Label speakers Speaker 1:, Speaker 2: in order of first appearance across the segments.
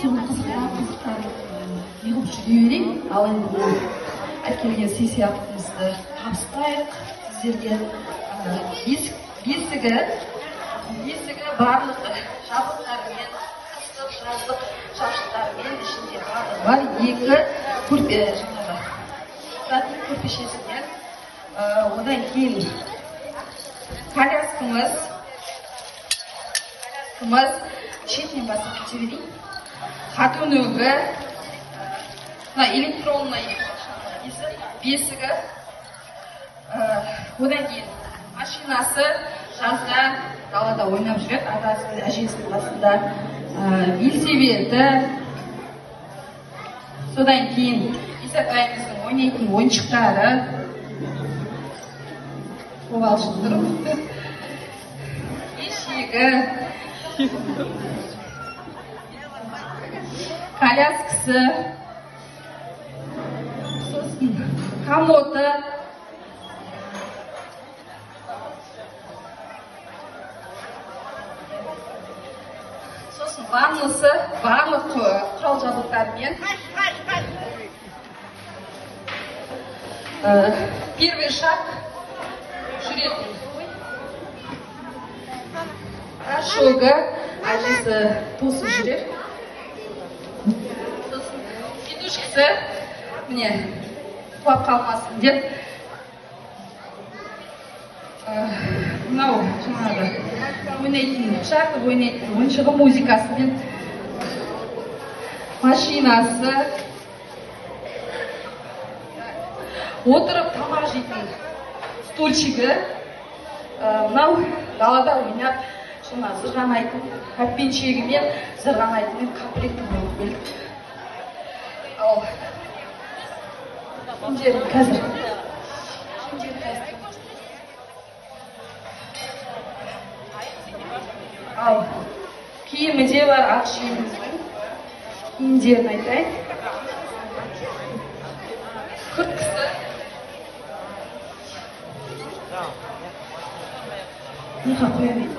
Speaker 1: соны қызықтар йығып жүре берейін. Ал енді әкелген сый сияқтымызды табыстайық сіздерге. Бесігі барлық жабдықтармен, қыстық жаздық жабдықтармен ішінде барлығы бар. Екі көрпешесімен, одан кейін коляскамыз шетінен басып кете берейін. Қатөнөгі, электронный бесігі, одан кейін машинасы жазда далада ойнап жүреді, атасының әжесінің басында. Велосипеді, содан кейін Исатайымыздың ойнайтын ойыншықтары, қобалжып ешегі, коляскасы, сосын комоты, сосын ваннасы, барлық құрал жабдықтармен. Первый шаг жүретін расшоғы әжесі тосып жүрер. Сосын сидушкасы, міне, құлап қалмасын деп. Мынау жаңағы ойнайтын шарты, ойнайтын ойыншығы музыкасымен. Машинасы, отырып тамақ жейтін стульчигі, мынау далада ойнап зырғанайтын әппеншегімен зырғанайтын комплекті болып келді. Ал кімдерін қазір ал киімі де бар, ақ жеңіміздің киімдерін айтайын. Күрткісі, неға қоямын?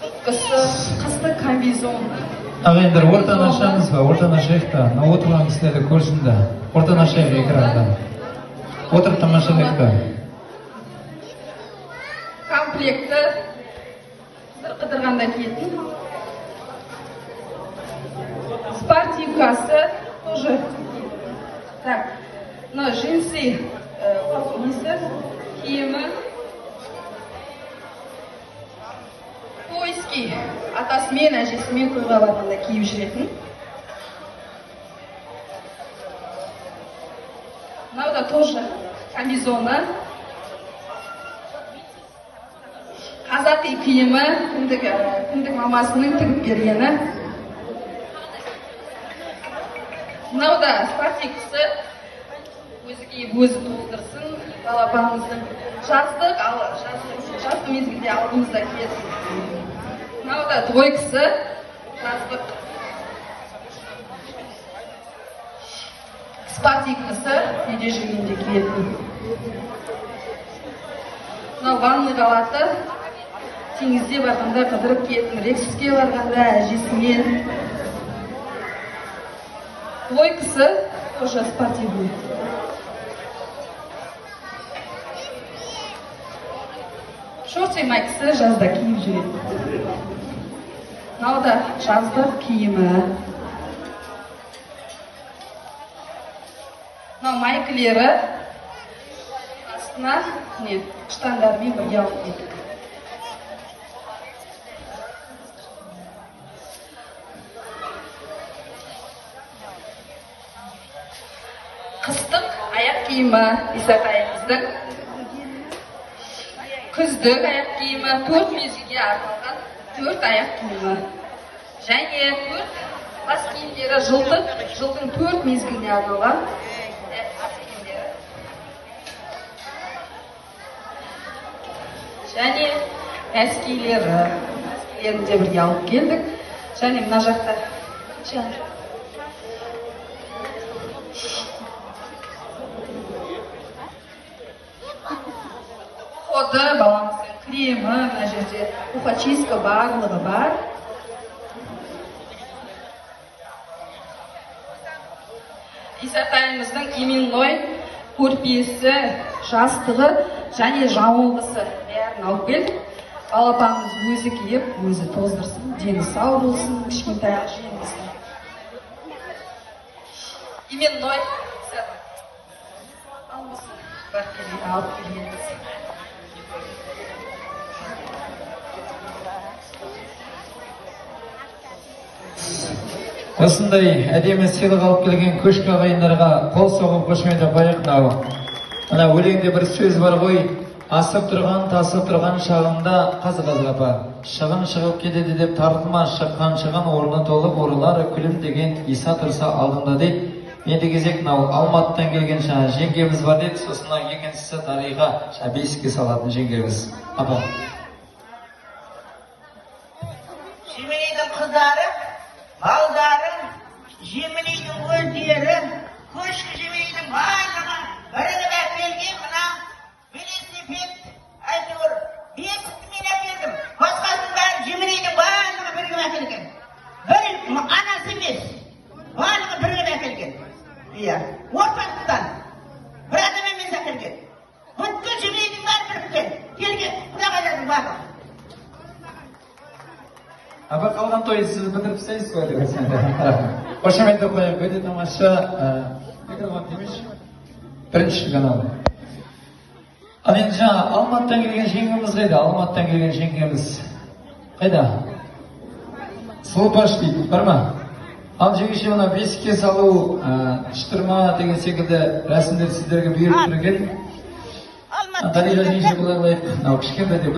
Speaker 1: Күрткісі, қысты комбизон.
Speaker 2: Ағайындар, ортан ашамыз ба? Ортан ашайық та, отырған кісілерді көрсін да. Ортан ашайық экрандан. Отырып тамашалайық та.
Speaker 1: Комплекті қыдырғанда киетін. Спортивкасы тоже. Так, но джинсы, киімі, поиски, атасымен, әжесімен тойға барғанда киіп жүретін. Мынау да тоже комбизоны. Қазақтың киімі, кіндік мамасының тігіп бергені. Мынау да спортивкасы, өзі киіп өзі толтырсын, балапанымыздың. Жаздық, жазғы мезгілде алдымызда киетін. Мынау да двойкасы, жаздық. Спортивкасы, неде жүргенде киетін. Мынау ванный халаты, теңізде барғанда қыдырып киетін, Рекске барғанда әжесімен. Двойкасы, тоже спортивный. Шорты майкасы жазда киіп жүреді. Мынау да жаздық киімі. Мынау майкілері астына штандармен бірге алып кетті. Қыстық аяқ киімі Исатайымыздың. Күздік аяқ киімі, 4 мезгілге арналған 4 аяқ киімі. Және 4 бас киімдері жылдың 4 мезгіліне арналған бас киімдері. Және әскейлерін де бірге алып келдік. Және мына жақта ходы баламыздың кремі, мына жерде ухачистка барлығы бар. Исатайымыздың именной көрпесі, жастығы және жамылғысы бәрін алып кел. Балапаныңыз өзі киіп, өзі тоздырсын, дені сау болсын, кішкентай жеңізді. Именной алмасын, бар келе алып келгеніміз.
Speaker 2: Осындай әдемі сыйлық алып келген көшкі ағайындарға қол соғып қошеметтеп қояйық. Мына өлеңде бір сөз бар ғой, асып тұрған, тасып тұрған шағында қазы-қазы апа. Шығын шығып кетеді деп тартылма, шыққан шығын орны толып, орылары күлім деген Иса тұрса алдында дейді. Енді кезек Алматыдан келген жеңгеміз бар дейді, сосын екіншісі Дариға бесікке салатын жеңгеміз. Апа.
Speaker 3: Жемелейдің қыздары, балдары, жемелейдің өздері, көшкі жемелейдің барлығы бірігіп әкелген мына велосипед, әйтеуір бесікті мен әкелдім. Басқасын бәрі жемелейдің барлығы бірігіп әкелген. Бір анасы емес, барлығы бірігіп әкелген. Иә, орталықтан бір адам емес әкелген. Бүткіл жемелейдің бәрі біріккен, келген құдағайлардың барлығы.
Speaker 2: Апа қалған тойы сіз бітіріп тастайсыз ғой деп. Қошеметтеп қояйық, өте тамаша. Микрофон демеші. Бірінші канал. Ал енді жаңа Алматыдан келген жеңгеміз қайда? Алматыдан келген жеңгеміз қайда? Сұлпаш дейді, бар ма? Ал жеңеше мына бесікке салу, шытырма деген секілді рәсімдер сіздерге бұйырып тұрген. Дариға жеңеше бұлай қылайық. Кішкентай